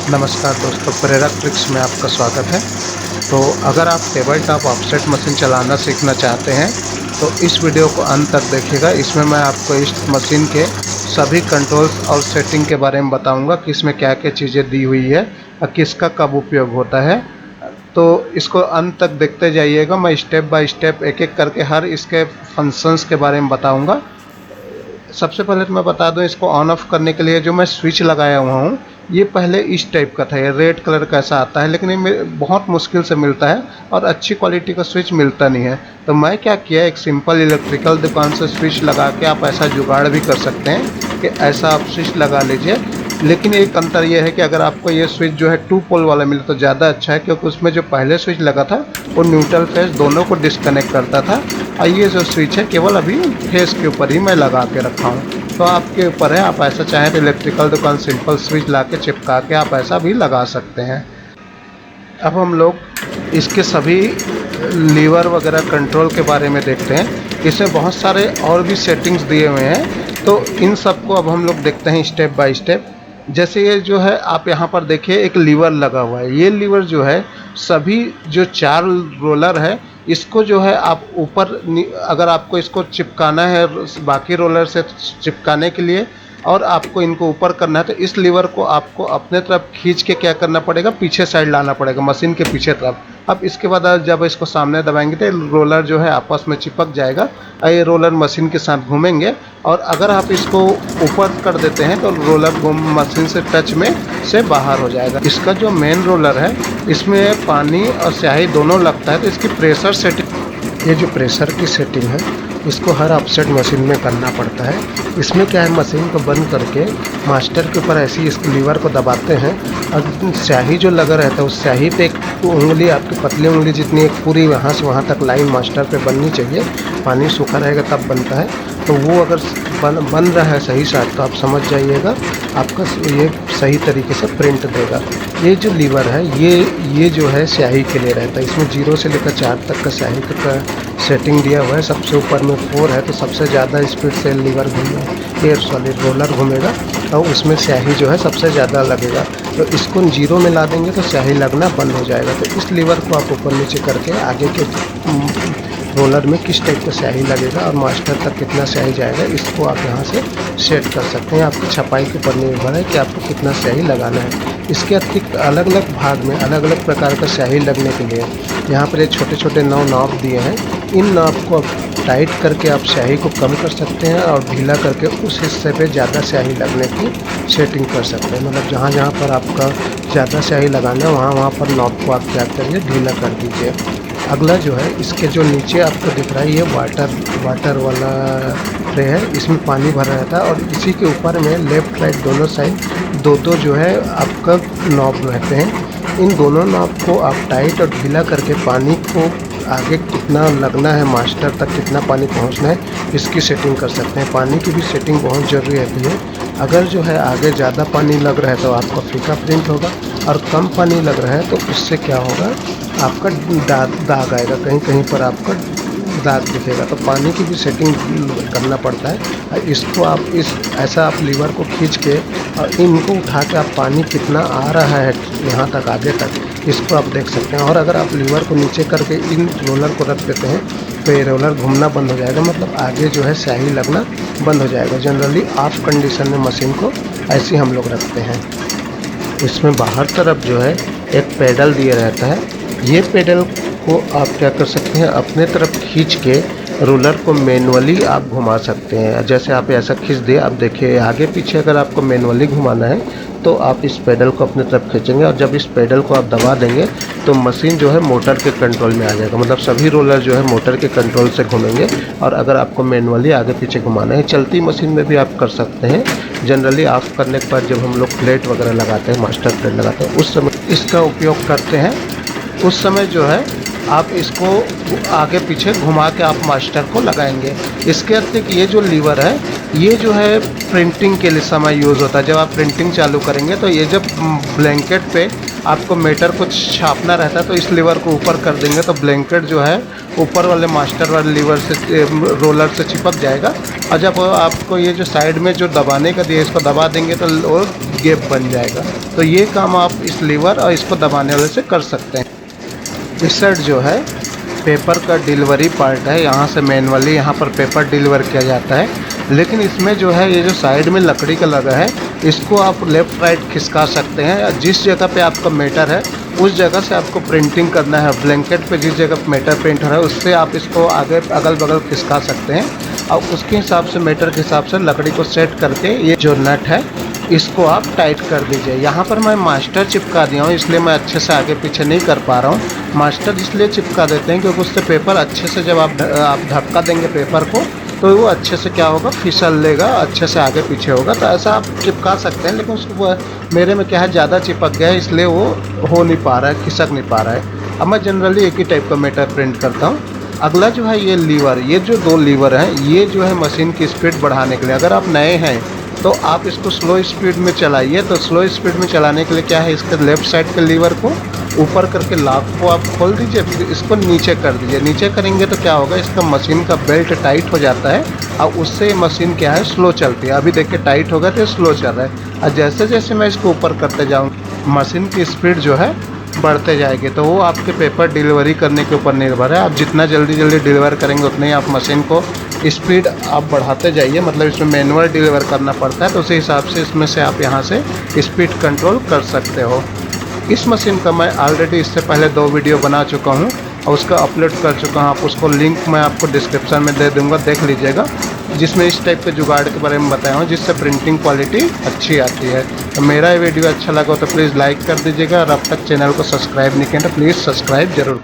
नमस्कार दोस्तों, प्रेरक ट्रिक्स में आपका स्वागत है। तो अगर आप टेबल टॉप ऑफसेट मशीन चलाना सीखना चाहते हैं तो इस वीडियो को अंत तक देखिएगा। इसमें मैं आपको इस मशीन के सभी कंट्रोल्स और सेटिंग के बारे में बताऊंगा कि इसमें क्या क्या चीज़ें दी हुई है और किसका कब उपयोग होता है। तो इसको अंत तक देखते जाइएगा। मैं स्टेप बाय स्टेप एक एक करके हर इसके फंक्शंस के बारे में बताऊँगा। सबसे पहले तो मैं बता दूं, इसको ऑन ऑफ करने के लिए जो मैं स्विच लगाया हुआ हूँ ये पहले इस टाइप का था। ये रेड कलर का ऐसा आता है, लेकिन ये बहुत मुश्किल से मिलता है और अच्छी क्वालिटी का स्विच मिलता नहीं है। तो मैं क्या किया, एक सिंपल इलेक्ट्रिकल दुकान से स्विच लगा के आप ऐसा जुगाड़ भी कर सकते हैं कि ऐसा आप स्विच लगा लीजिए। लेकिन एक अंतर यह है कि अगर आपको ये स्विच जो है 2 पोल वाला मिले तो ज़्यादा अच्छा है, क्योंकि उसमें जो पहले स्विच लगा था वो न्यूट्रल फेस दोनों को डिस्कनेक्ट करता था और ये जो स्विच है केवल अभी फेस के ऊपर ही मैं लगा के रखा हूँ। तो आपके ऊपर है, आप ऐसा चाहें तो इलेक्ट्रिकल दुकान सिंपल स्विच ला के चिपका के आप ऐसा भी लगा सकते हैं। अब हम लोग इसके सभी लीवर वगैरह कंट्रोल के बारे में देखते हैं। इसमें बहुत सारे और भी सेटिंग्स दिए हुए हैं, तो इन सब को अब हम लोग देखते हैं स्टेप बाय स्टेप। जैसे ये जो है आप यहाँ पर देखिए एक लीवर लगा हुआ है। ये लीवर जो है सभी जो 4 रोलर है इसको जो है आप ऊपर अगर आपको इसको चिपकाना है बाकी रोलर से चिपकाने के लिए और आपको इनको ऊपर करना है तो इस लीवर को आपको अपने तरफ खींच के क्या करना पड़ेगा, पीछे साइड लाना पड़ेगा, मशीन के पीछे तरफ। अब इसके बाद जब इसको सामने दबाएंगे तो रोलर जो है आपस में चिपक जाएगा और ये रोलर मशीन के साथ घूमेंगे। और अगर आप इसको ऊपर कर देते हैं तो रोलर मशीन से टच में से बाहर हो जाएगा। इसका जो मेन रोलर है इसमें पानी और स्याही दोनों लगता है, तो इसकी प्रेशर सेटिंग, ये जो प्रेशर की सेटिंग है इसको हर ऑफसेट मशीन में करना पड़ता है। इसमें क्या है, मशीन को बंद करके मास्टर के ऊपर ऐसे ही इस लीवर को दबाते हैं और स्याही जो लगा रहता है उस स्याही पे एक उंगली, आपकी पतली उंगली जितनी एक पूरी यहाँ से वहाँ तक लाइन मास्टर पे बननी चाहिए। पानी सूखा रहेगा तब बनता है। तो वो अगर बन रहा है सही साथ तो आप समझ जाइएगा आपका ये सही तरीके से प्रिंट देगा। ये जो लीवर है ये जो है स्याही के लिए रहता है। इसमें 0 से लेकर 4 तक का स्याही का सेटिंग दिया हुआ है। सबसे ऊपर में 4 है तो सबसे ज़्यादा स्पीड से लीवर रोलर घूमेगा और उसमें स्याही जो है सबसे ज़्यादा लगेगा। तो इसको 0 में ला देंगे तो स्याही लगना बंद हो जाएगा। तो इस लीवर को आप ऊपर नीचे करके आगे के रोलर में किस टाइप का स्याही लगेगा और मास्टर तक कितना स्याही जाएगा इसको आप यहाँ से सेट कर सकते हैं। आपकी छपाई के ऊपर निर्भर है कि आपको कितना स्याही लगाना है। इसके अतिरिक्त अलग अलग भाग में अलग अलग प्रकार का स्याही लगने के लिए यहाँ पर ये छोटे छोटे 9 नॉब दिए हैं। इन नॉब को टाइट करके आप स्याही को कम कर सकते हैं और ढीला करके उस हिस्से पे ज़्यादा स्याही लगने की सेटिंग कर सकते हैं। मतलब जहाँ जहाँ पर आपका ज़्यादा स्याही लगाना है वहाँ पर नॉब को आप क्या करिए, ढीला कर दीजिए। अगला जो है इसके जो नीचे आपको दिख रहा है ये वाटर वाला ट्रे है। इसमें पानी भरा रहता है और इसी के ऊपर में लेफ़्ट राइट दोनों साइड दो जो है आपका नॉब रहते हैं। इन दोनों नॉब को आप टाइट और ढीला करके पानी को आगे कितना लगना है, मास्टर तक कितना पानी पहुंचना है इसकी सेटिंग कर सकते हैं। पानी की भी सेटिंग बहुत ज़रूरी रहती है। अगर जो है आगे ज़्यादा पानी लग रहा है तो आपका फीका प्रिंट होगा और कम पानी लग रहा है तो उससे क्या होगा, आपका दाग आएगा, कहीं कहीं पर आपका दाग दिखेगा। तो पानी की भी सेटिंग करना पड़ता है। इसको आप ऐसा आप लीवर को खींच के और इनको उठा के आप पानी कितना आ रहा है यहाँ तक आगे तक इसको आप देख सकते हैं। और अगर आप लीवर को नीचे करके इन रोलर को रख देते हैं तो ये रोलर घूमना बंद हो जाएगा, मतलब आगे जो है स्याही लगना बंद हो जाएगा। जनरली ऑफ कंडीशन में मशीन को ऐसे हम लोग रखते हैं। इसमें बाहर तरफ जो है एक पेडल दिया रहता है। ये पेडल को आप क्या कर सकते हैं, अपने तरफ खींच के रोलर को मैनुअली आप घुमा सकते हैं। जैसे आप ऐसा खींच दिए, आप देखिए आगे पीछे अगर आपको मैनुअली घुमाना है तो आप इस पेडल को अपने तरफ खींचेंगे और जब इस पेडल को आप दबा देंगे तो मशीन जो है मोटर के कंट्रोल में आ जाएगा। मतलब सभी रोलर जो है मोटर के कंट्रोल से घूमेंगे। और अगर आपको मैनुअली आगे पीछे घुमाना है चलती मशीन में भी आप कर सकते हैं। जनरली ऑफ करने के बाद जब हम लोग प्लेट वगैरह लगाते हैं, मास्टर प्लेट लगाते हैं, उस समय इसका उपयोग करते हैं। उस समय जो है आप इसको आगे पीछे घुमा के आप मास्टर को लगाएंगे। इसके अतिरिक्त ये जो लीवर है ये जो है प्रिंटिंग के लिए समय यूज़ होता है। जब आप प्रिंटिंग चालू करेंगे तो ये जब ब्लैंकेट पे आपको मीटर को छापना रहता है तो इस लीवर को ऊपर कर देंगे तो ब्लैंकेट जो है ऊपर वाले मास्टर वाले लीवर से रोलर से चिपक जाएगा। और जब आपको ये जो साइड में जो दबाने का दिया इसको दबा देंगे तो और गैप बन जाएगा। तो ये काम आप इस लीवर और इसको दबाने वाले से कर सकते हैं। इस साइड जो है पेपर का डिलीवरी पार्ट है, यहाँ से मैनुअली यहाँ पर पेपर डिलीवर किया जाता है। लेकिन इसमें जो है ये जो साइड में लकड़ी का लगा है इसको आप लेफ़्ट राइट खिसका सकते हैं। जिस जगह पे आपका मीटर है उस जगह से आपको प्रिंटिंग करना है। ब्लैंकेट पे जिस जगह मीटर प्रिंट हो रहा है उससे आप इसको आगे अगल बगल खिसका सकते हैं और उसके हिसाब से मीटर के हिसाब से लकड़ी को सेट करके ये जो नट है इसको आप टाइट कर दीजिए। यहाँ पर मैं मास्टर चिपका दिया हूँ इसलिए मैं अच्छे से आगे पीछे नहीं कर पा रहा हूँ। मास्टर इसलिए चिपका देते हैं क्योंकि उससे पेपर अच्छे से जब आप धक्का देंगे पेपर को तो वो अच्छे से क्या होगा, फिसल लेगा, अच्छे से आगे पीछे होगा। तो ऐसा आप चिपका सकते हैं, लेकिन उसको मेरे में क्या है ज़्यादा चिपक गया है इसलिए वो हो नहीं पा रहा है, खिसक नहीं पा रहा है। अब मैं जनरली एक ही टाइप का मीटर प्रिंट करता हूँ। अगला जो है ये लीवर, ये जो 2 लीवर हैं ये जो है मशीन की स्पीड बढ़ाने के लिए। अगर आप नए हैं तो आप इसको स्लो स्पीड में चलाइए। तो स्लो स्पीड में चलाने के लिए क्या है, इसके लेफ़्ट साइड के लीवर को ऊपर करके लॉक को आप खोल दीजिए, फिर इसको नीचे कर दीजिए। नीचे करेंगे तो क्या होगा, इसका मशीन का बेल्ट टाइट हो जाता है और उससे मशीन क्या है स्लो चलती है। अभी देखिए टाइट हो गया तो स्लो चल रहा है। और जैसे जैसे मैं इसको ऊपर करते जाऊँगा मशीन की स्पीड जो है बढ़ते जाएगी। तो वो आपके पेपर डिलीवरी करने के ऊपर निर्भर है। आप जितना जल्दी डिलीवर करेंगे उतने ही आप मशीन को स्पीड आप बढ़ाते जाइए। मतलब इसमें मैनुअल डिलीवर करना पड़ता है तो उसी हिसाब से इसमें से आप यहाँ से स्पीड कंट्रोल कर सकते हो। इस मशीन का मैं ऑलरेडी इससे पहले 2 वीडियो बना चुका हूँ और उसका अपलोड कर चुका हूँ। आप उसको लिंक मैं आपको डिस्क्रिप्शन में दे दूँगा, देख लीजिएगा, जिसमें इस टाइप के जुगाड़ के बारे में बताया हूँ जिससे प्रिंटिंग क्वालिटी अच्छी आती है। तो मेरा ये वीडियो अच्छा लगा तो प्लीज़ लाइक कर दीजिएगा और अब तक चैनल को सब्सक्राइब नहीं किया तो प्लीज़ सब्सक्राइब जरूर